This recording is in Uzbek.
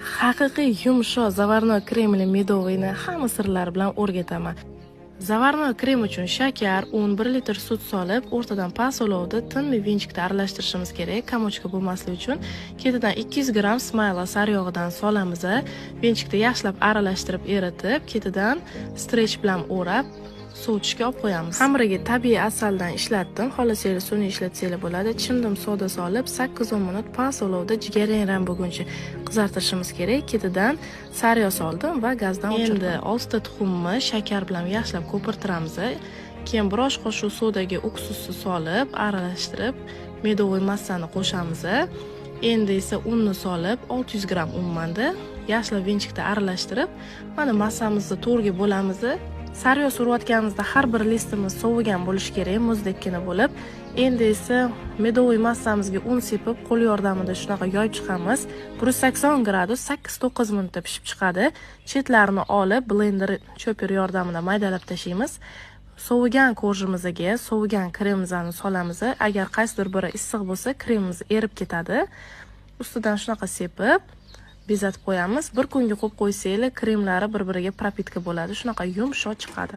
Haqiqiy yumshoq zavarnoy kremli medoviyni hamma sirlari bilan o'rgataman. Zavarnoy krem uchun shakar, un, 1 litr sut solib, o'rtadan past olovda tinmay vinchikda aralashtirishimiz kerak. Kamochka bo'lmasligi uchun ketidan 200 gram smayla saryog'idan solamiz. Vinchikda yaxshilab aralashtirib eritib, ketidan strech bilan o'rab sovutishga olib qo'yamiz. Xamiriga tabiiy asaldan ishlatdim. Xohlasangiz suvni ishlatsanglar bo'ladi. Chimdim soda solib 8-10 minut past olovda jigarrang rang bo'lguncha qizartirishimiz kerak. Ketidan sariyog' soldim va gazdan o'chirdim. Endi 6 ta tuxumni shakar bilan yaxshilab ko'pirtiramiz. Keyin 1 osh qoshiq sodaga уксусni solib, aralashtirib, medoviy massani qo'shamiz. Endi esa unni solib, 600 gram un manda yaxshilab vinchikda aralashtirib, mana massamizni to'rga bo'lamiz. Sariyog' surayotganimizda har bir listimiz sovigan bo'lishi kerak, muzdekgina bo'lib. Endi esa medoviy massamizga un sepib, qo'l yordamida shunaqa yoyib chiqamiz. 180 gradus 8-9 minutda pishib chiqadi. Chetlarini olib, blender choper yordamida maydalab tashlaymiz. Sovigan korjimizga sovigan kremimizni solamiz. Agar qaysidir biri issiq bo'lsa, kremimiz erib ketadi. Ustidan shunaqa sepib bezatib qo'yamiz. Bir kunga qo'yib qo'ysanglar, kremlari bir-biriga propitka bo'ladi. Shunaqa yumshoq chiqadi.